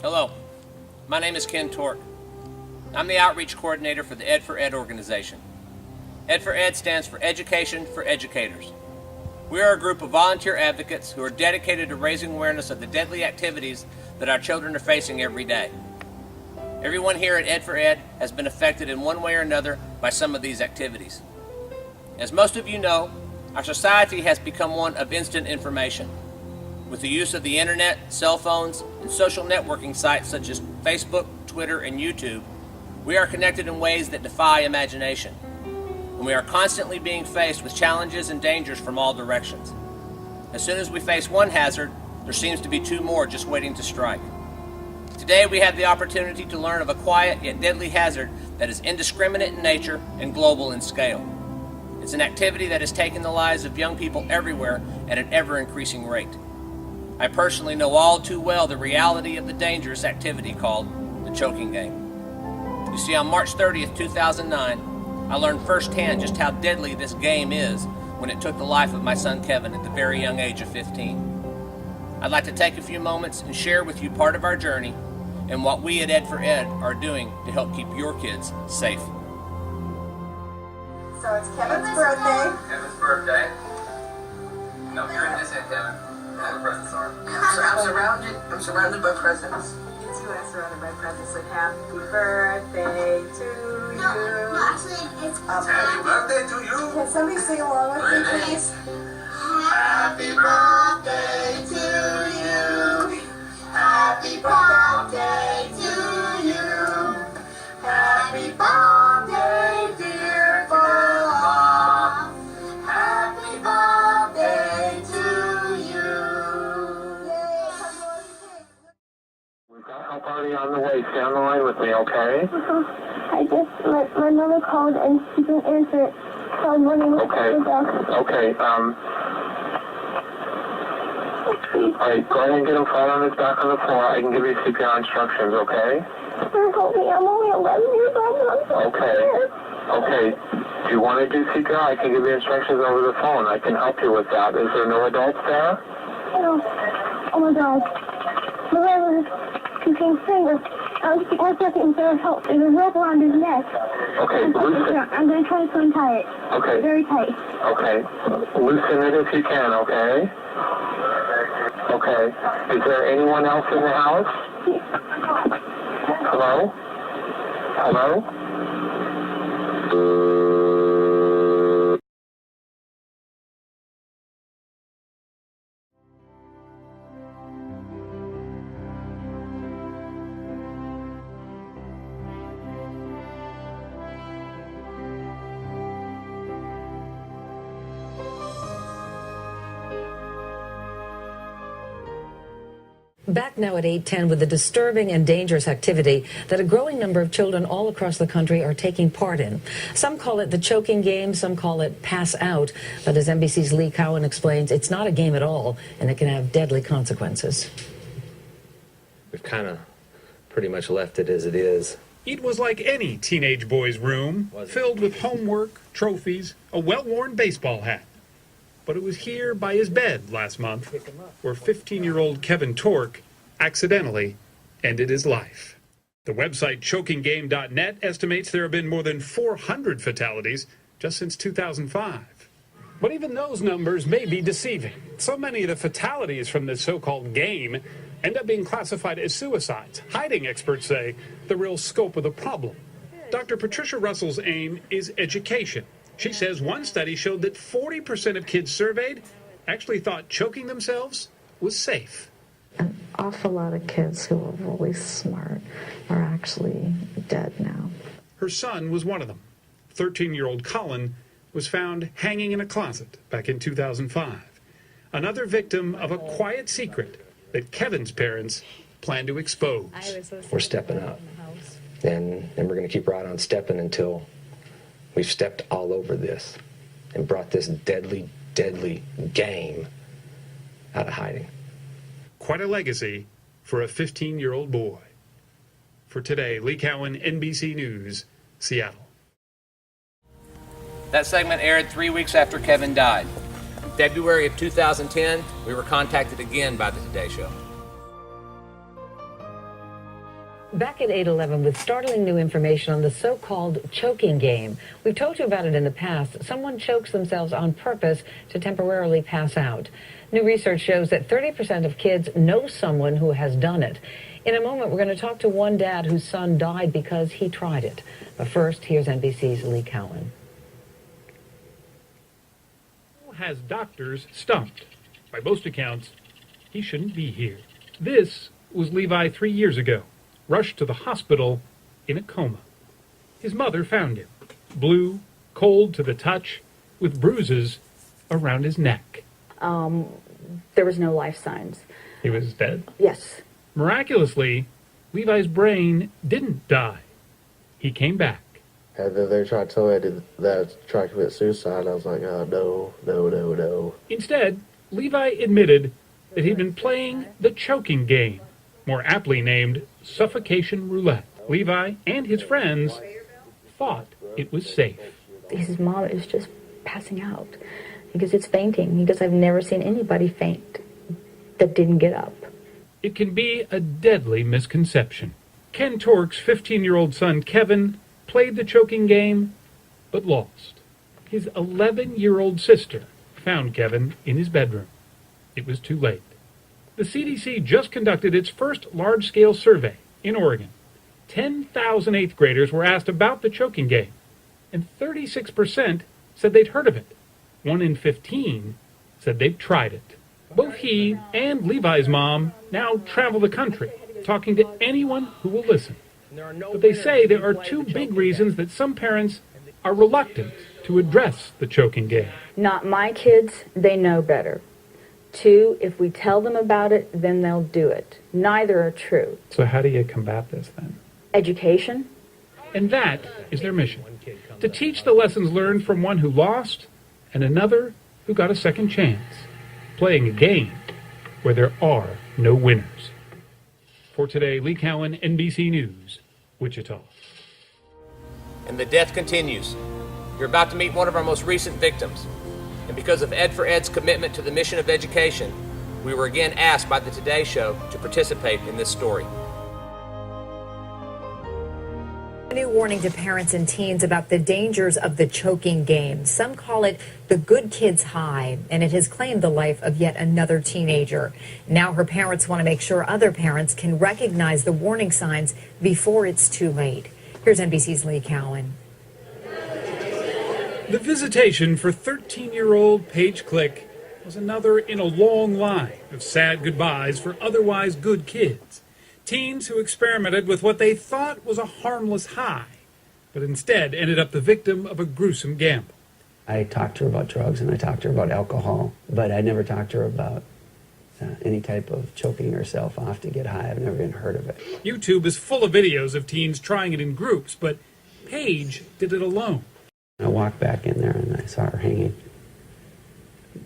Hello, my name is Ken Tork. I'm the Outreach Coordinator for the Ed4Ed organization. Ed4Ed stands for Education for Educators. We are a group of volunteer advocates who are dedicated to raising awareness of the deadly activities that our children are facing every day. Everyone here at Ed4Ed has been affected in one way or another by some of these activities. As most of you know, our society has become one of instant information. With the use of the internet, cell phones, and social networking sites such as Facebook, Twitter, and YouTube, we are connected in ways that defy imagination. And we are constantly being faced with challenges and dangers from all directions. As soon as we face one hazard, there seems to be two more just waiting to strike. Today we have the opportunity to learn of a quiet yet deadly hazard that is indiscriminate in nature and global in scale. It's an activity that has taken the lives of young people everywhere at an ever-increasing rate. I personally know all too well the reality of the dangerous activity called the choking game. You see, on March 30th, 2009, I learned firsthand just how deadly this game is when it took the life of my son Kevin at the very young age of 15. I'd like to take a few moments and share with you part of our journey and what we at Ed4Ed are doing to help keep your kids safe. So it's Kevin's birthday. Kevin's birthday. No, you're in this end, Kevin. All the presents are. I'm surrounded by presents. You two are surrounded by presents. Like happy birthday to you. No, actually, it's Happy birthday to you. Can somebody sing along with me, please? happy birthday to you. Happy birthday to you. Happy birthday, dear Bob. Happy birthday to you. We've got a party on the way. Stay on the line with me, okay? My mother called and she didn't answer it. So I was wondering what Okay. Okay, alright, go ahead and get him flat on his back on the floor. I can give you CPR instructions, okay? Help me, I'm only 11 years old and I'm so scared. Okay. Do you want to do CPR? I can give you instructions over the phone. I can help you with that. Is there no adults there? No. Oh my God. Miranda, he can't sing. I was looking for help. There's a rope around his neck. Okay, loosen. I'm going to try to untie it. Okay. Very tight. Okay. Loosen it if you can, okay? Okay. Is there anyone else in the house? Hello? Hello? Back now at 8:10 with the disturbing and dangerous activity that a growing number of children all across the country are taking part in. Some call it the choking game, some call it pass out. But as NBC's Lee Cowan explains, it's not a game at all, and it can have deadly consequences. We've kind of pretty much left it as it is. It was like any teenage boy's room, filled with homework, trophies, a well-worn baseball hat. But it was here by his bed last month where 15-year-old Kevin Tork accidentally ended his life. The website chokinggame.net estimates there have been more than 400 fatalities just since 2005. But even those numbers may be deceiving. So many of the fatalities from this so-called game end up being classified as suicides, hiding, experts say, the real scope of the problem. Dr. Patricia Russell's aim is education. She says one study showed that 40% of kids surveyed actually thought choking themselves was safe. An awful lot of kids who are really smart are actually dead now. Her son was one of them. 13-year-old Colin was found hanging in a closet back in 2005. Another victim of a quiet secret that Kevin's parents plan to expose. We're stepping up. And we're going to keep right on stepping until we've stepped all over this and brought this deadly, deadly game out of hiding. Quite a legacy for a 15-year-old boy. For today, Lee Cowan, NBC News, Seattle. That segment aired 3 weeks after Kevin died. In February of 2010, we were contacted again by the Today Show. Back at 8/11 with startling new information on the so-called choking game. We've told you about it in the past. Someone chokes themselves on purpose to temporarily pass out. New research shows that 30% of kids know someone who has done it. In a moment, we're going to talk to one dad whose son died because he tried it. But first, here's NBC's Lee Cowan. Has doctors stumped. By most accounts, he shouldn't be here. This was Levi 3 years ago, rushed to the hospital in a coma. His mother found him, blue, cold to the touch, with bruises around his neck. There was no life signs. He was dead? Yes. Miraculously, Levi's brain didn't die. He came back. And then they tried to tell me that I tried to commit suicide. I was like, oh, no. Instead, Levi admitted that he'd been playing the choking game, more aptly named suffocation roulette. Levi and his friends thought it was safe. His mom is just passing out. He goes, it's fainting. He goes, I've never seen anybody faint that didn't get up. It can be a deadly misconception. Ken Tork's 15-year-old son, Kevin, played the choking game, but lost. His 11-year-old sister found Kevin in his bedroom. It was too late. The CDC just conducted its first large-scale survey in Oregon. 10,000 eighth graders were asked about the choking game, and 36% said they'd heard of it. 1 in 15 said they've tried it. Both he and Levi's mom now travel the country, talking to anyone who will listen. But they say there are two big reasons that some parents are reluctant to address the choking game. Not my kids, they know better. 2, if we tell them about it, then they'll do it. Neither are true. So how do you combat this then? Education. And that is their mission, to teach the lessons learned from one who lost and another who got a second chance, playing a game where there are no winners. For today, Lee Cowan, NBC News, Wichita. And the death continues. You're about to meet one of our most recent victims. And because of Ed4Ed's commitment to the mission of education, we were again asked by the Today Show to participate in this story. A new warning to parents and teens about the dangers of the choking game. Some call it the good kid's high, and it has claimed the life of yet another teenager. Now her parents want to make sure other parents can recognize the warning signs before it's too late. Here's NBC's Lee Cowan. The visitation for 13-year-old Paige Click was another in a long line of sad goodbyes for otherwise good kids. Teens who experimented with what they thought was a harmless high, but instead ended up the victim of a gruesome gamble. I talked to her about drugs and I talked to her about alcohol, but I never talked to her about any type of choking herself off to get high. I've never even heard of it. YouTube is full of videos of teens trying it in groups, but Paige did it alone. I walked back in there and I saw her hanging,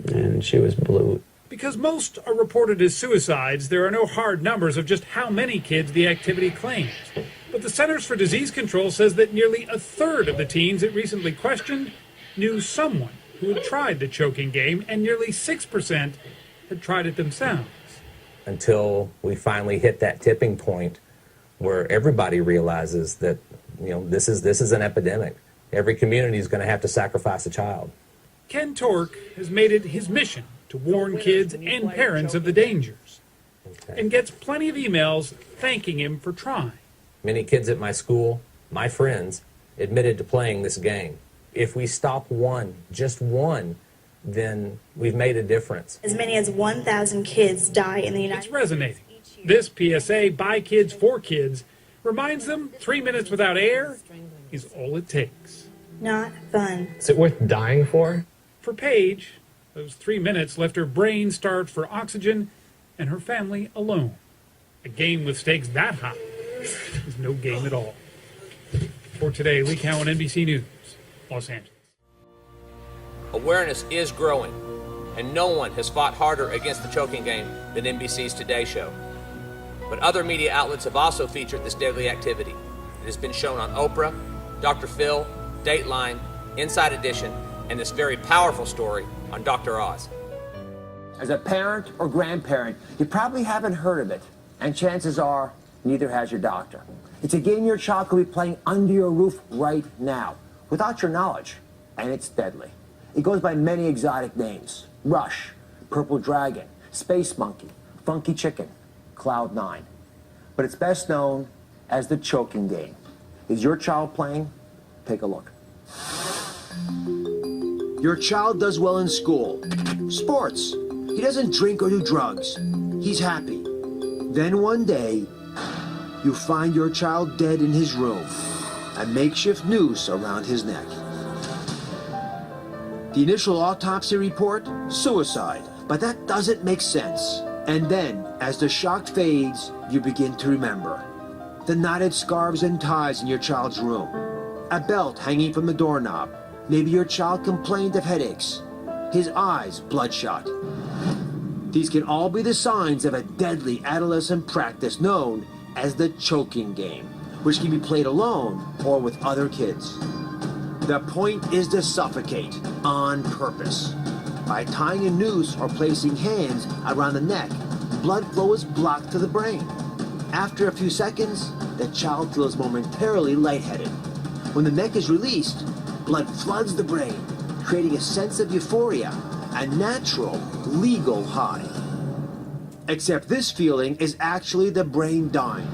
and she was blue. Because most are reported as suicides, there are no hard numbers of just how many kids the activity claims. But the Centers for Disease Control says that nearly a third of the teens it recently questioned knew someone who had tried the choking game, and nearly 6% had tried it themselves. Until we finally hit that tipping point where everybody realizes that, this is an epidemic. Every community is going to have to sacrifice a child. Ken Tork has made it his mission to warn kids and parents of the dangers, and gets plenty of emails thanking him for trying. Many kids at my school, my friends, admitted to playing this game. If we stop one, just one, then we've made a difference. As many as 1,000 kids die in the United States. It's resonating. This PSA, by kids for kids, reminds them 3 minutes without air is all it takes. Not fun. Is it worth dying for? For Paige, those 3 minutes left her brain starved for oxygen and her family alone. A game with stakes that high is no game at all. For today, Lee Cowan, NBC News, Los Angeles. Awareness is growing, and no one has fought harder against the choking game than NBC's Today Show. But other media outlets have also featured this deadly activity. It has been shown on Oprah, Dr. Phil, Dateline, Inside Edition, and this very powerful story on Dr. Oz. As a parent or grandparent, you probably haven't heard of it, and chances are neither has your doctor. It's a game your child could be playing under your roof right now, without your knowledge, and it's deadly. It goes by many exotic names: Rush, Purple Dragon, Space Monkey, Funky Chicken, Cloud 9. But it's best known as the choking game. Is your child playing? Take a look. Your child does well in school, sports. He doesn't drink or do drugs. He's happy. Then one day, you find your child dead in his room, a makeshift noose around his neck. The initial autopsy report, suicide, but that doesn't make sense. And then, as the shock fades, you begin to remember. The knotted scarves and ties in your child's room, a belt hanging from the doorknob. Maybe your child complained of headaches, his eyes bloodshot. These can all be the signs of a deadly adolescent practice known as the choking game, which can be played alone or with other kids. The point is to suffocate on purpose. By tying a noose or placing hands around the neck, blood flow is blocked to the brain. After a few seconds, the child feels momentarily lightheaded. When the neck is released, blood floods the brain, creating a sense of euphoria, a natural, legal high. Except this feeling is actually the brain dying.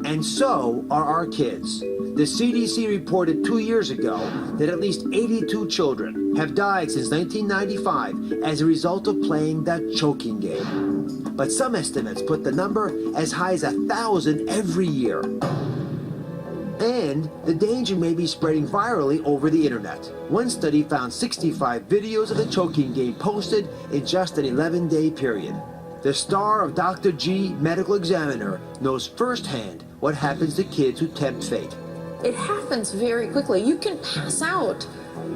And so are our kids. The CDC reported 2 years ago that at least 82 children have died since 1995 as a result of playing that choking game. But some estimates put the number as high as 1,000 every year. And the danger may be spreading virally over the internet. One study found 65 videos of the choking game posted in just an 11-day period. The star of Dr. G, medical examiner, knows firsthand what happens to kids who tempt fate. It happens very quickly. You can pass out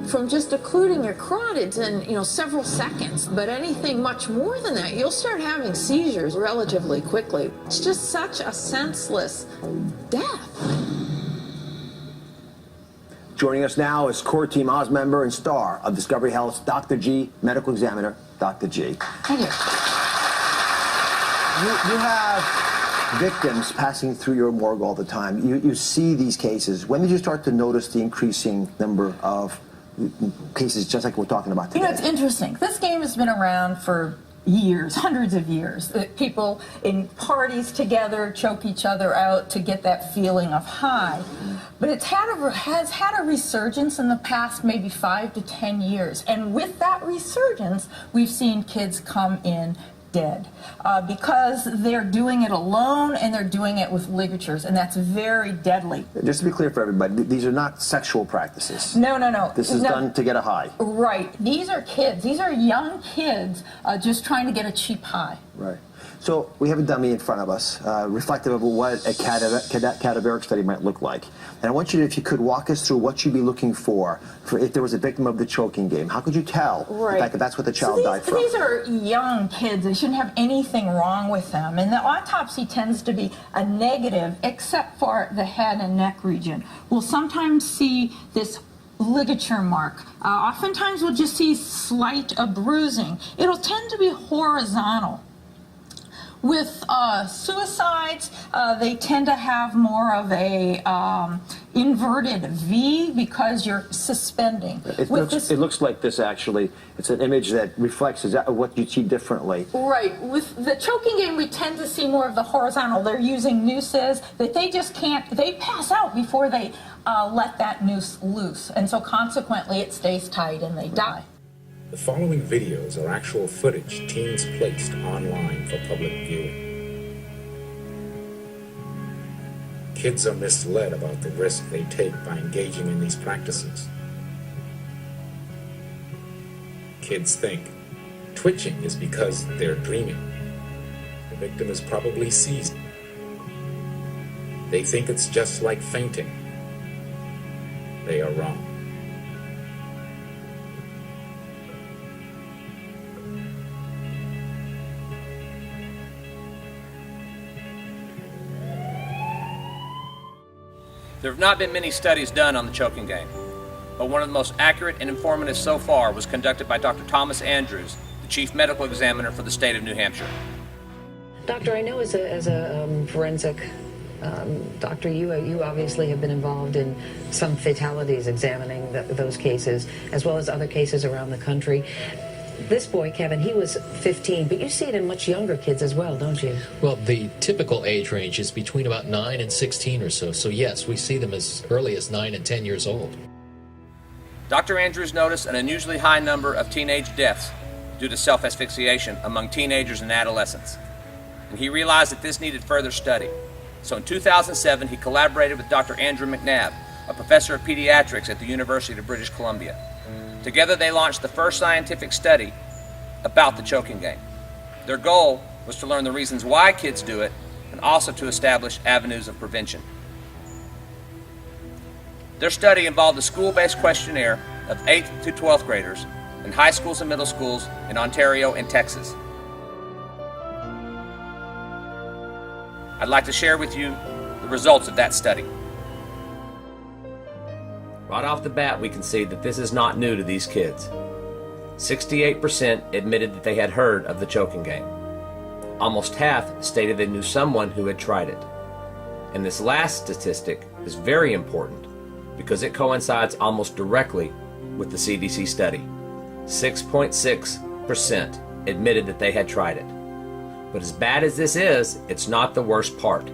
from just occluding your carotids in, several seconds. But anything much more than that, you'll start having seizures relatively quickly. It's just such a senseless death. Joining us now is core team Oz member and star of Discovery Health's Dr. G, medical examiner, Dr. G. Thank you. You have victims passing through your morgue all the time. You see these cases. When did you start to notice the increasing number of cases just like we're talking about today? It's interesting. This game has been around for years, hundreds of years. People in parties together choke each other out to get that feeling of high. But has had a resurgence in the past maybe 5 to 10 years. And with that resurgence, we've seen kids come in dead because they're doing it alone and they're doing it with ligatures, and that's very deadly. Just to be clear for everybody, these are not sexual practices. No. This is done to get a high. Right. These are kids. These are young kids just trying to get a cheap high. Right. So we have a dummy in front of us, reflective of what a cadaveric study might look like. And I want you to, if you could, walk us through what you'd be looking for if there was a victim of the choking game. How could you tell the fact that that's what the child died from? These are young kids. They shouldn't have anything wrong with them. And the autopsy tends to be a negative, except for the head and neck region. We'll sometimes see this ligature mark. Oftentimes we'll just see slight bruising. It'll tend to be horizontal. With suicides, they tend to have more of a inverted V because you're suspending. It looks like this, actually. It's an image that reflects what you see differently. Right. With the choking game, we tend to see more of the horizontal. They're using nooses that they just can't, they pass out before they let that noose loose. And so consequently, it stays tight and they die. The following videos are actual footage teens placed online for public viewing. Kids are misled about the risk they take by engaging in these practices. Kids think twitching is because they're dreaming. The victim is probably seized. They think it's just like fainting. They are wrong. There have not been many studies done on the choking game, but one of the most accurate and informative so far was conducted by Dr. Thomas Andrews, the Chief Medical Examiner for the state of New Hampshire. Doctor, I know as a forensic Doctor, you obviously have been involved in some fatalities, examining those cases, as well as other cases around the country. This boy, Kevin, he was 15, but you see it in much younger kids as well, don't you? Well, the typical age range is between about 9 and 16 or so. So yes, we see them as early as 9 and 10 years old. Dr. Andrews noticed an unusually high number of teenage deaths due to self-asphyxiation among teenagers and adolescents. And he realized that this needed further study. So in 2007, he collaborated with Dr. Andrew McNabb, a professor of pediatrics at the University of British Columbia. Together they launched the first scientific study about the choking game. Their goal was to learn the reasons why kids do it and also to establish avenues of prevention. Their study involved a school-based questionnaire of 8th to 12th graders in high schools and middle schools in Ontario and Texas. I'd like to share with you the results of that study. Right off the bat, we can see that this is not new to these kids. 68% admitted that they had heard of the choking game. Almost half stated they knew someone who had tried it. And this last statistic is very important because it coincides almost directly with the CDC study. 6.6% admitted that they had tried it. But as bad as this is, it's not the worst part.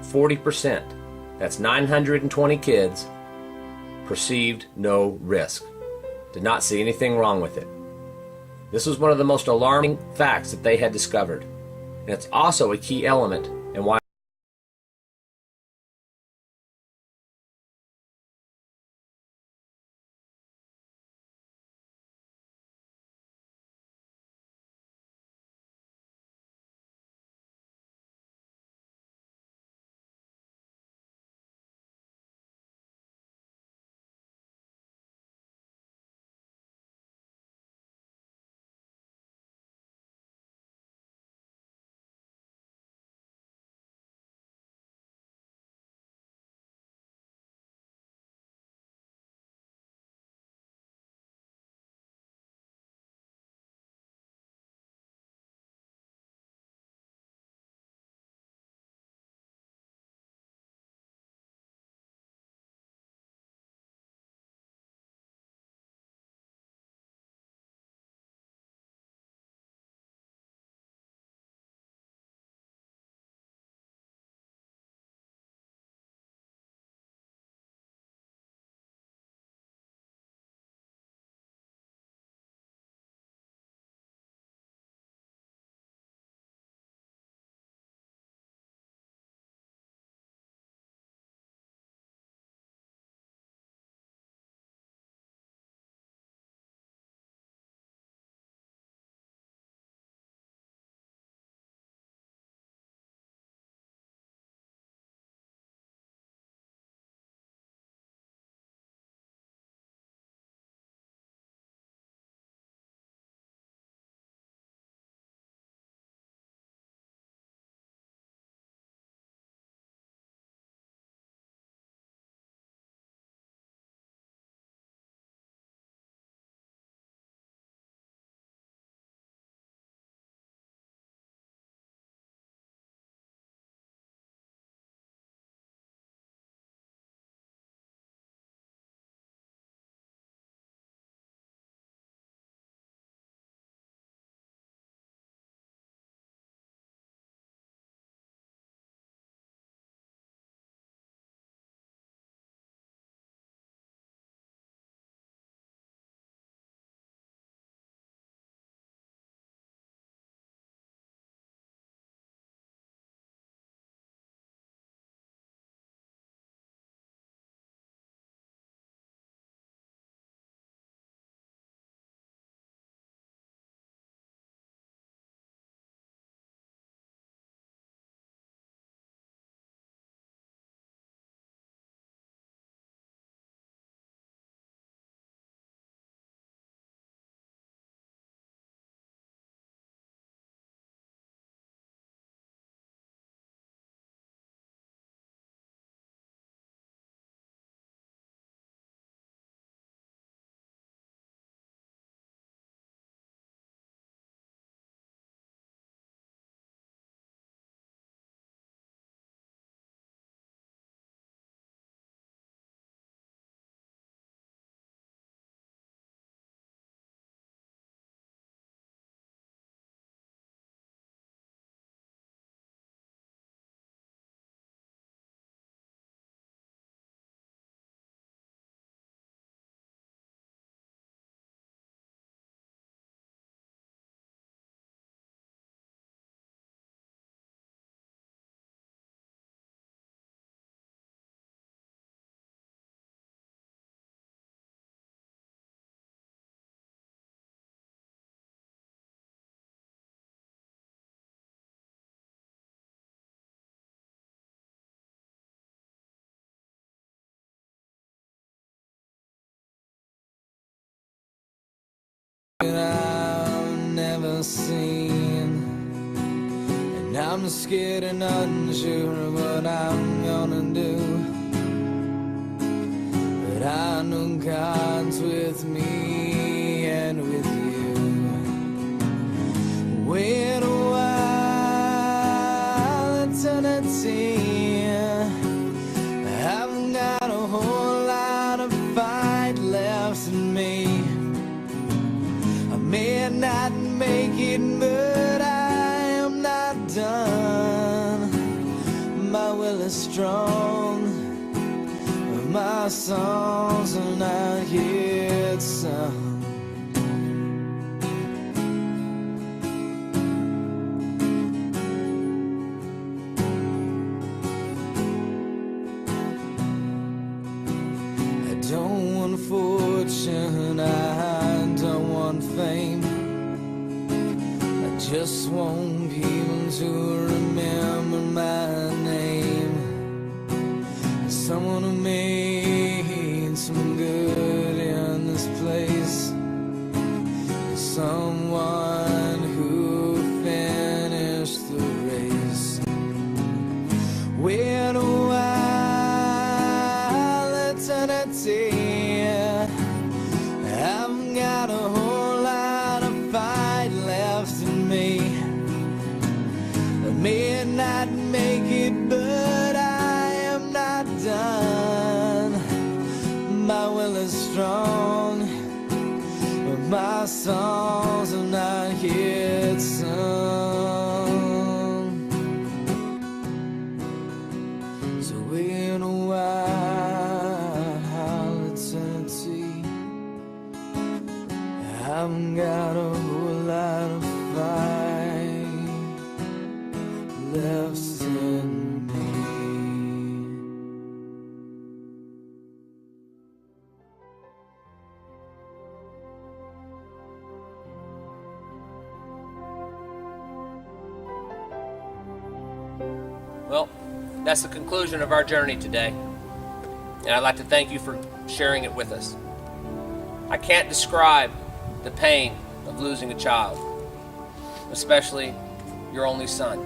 40%, that's 920 kids, perceived no risk, did not see anything wrong with it. This was one of the most alarming facts that they had discovered, and it's also a key element in why the scene. And I'm scared and unsure of what I'm gonna do. But I know God's with me and with you. Wait a while, eternity. I've got a whole lot of fight left in me. I may not make it, but I am not done. My will is strong, but my songs are not yet sung. I don't want fortune, I don't want fame. I just want people to remember my name. Someone who made some good in this place. Someone who finished the race. Wait a while, eternity. I've got a whole lot of fight left in me. I may not make it, but I am not done. My will is strong, but my songs are not yet sung. So wait a while, eternity. I've got a whole lot of fight left in me. Well, that's the conclusion of our journey today. And I'd like to thank you for sharing it with us. I can't describe the pain of losing a child, especially your only son.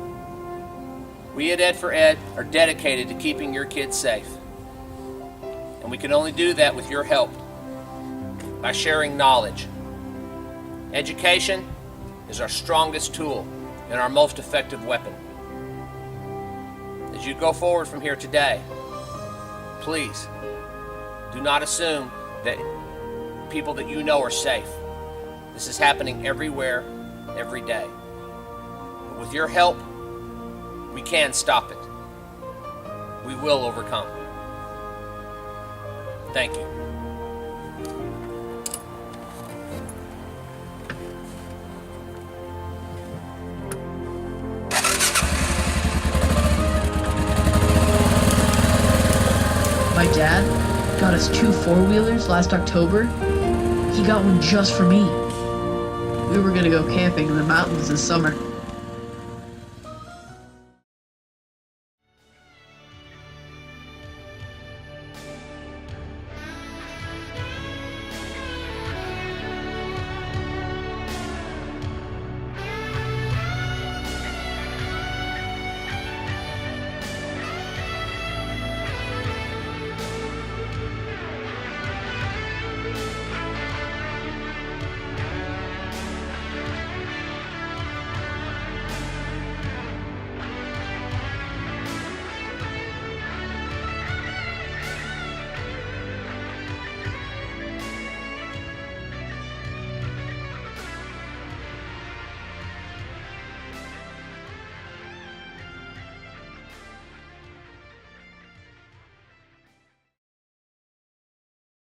We at Ed4Ed are dedicated to keeping your kids safe. And we can only do that with your help, by sharing knowledge. Education is our strongest tool and our most effective weapon. As you go forward from here today, please do not assume that people that you know are safe. This is happening everywhere, every day. But with your help, we can stop it. We will overcome. Thank you. My dad got us 2 4-wheelers last October. He got one just for me. We were gonna go camping in the mountains this summer.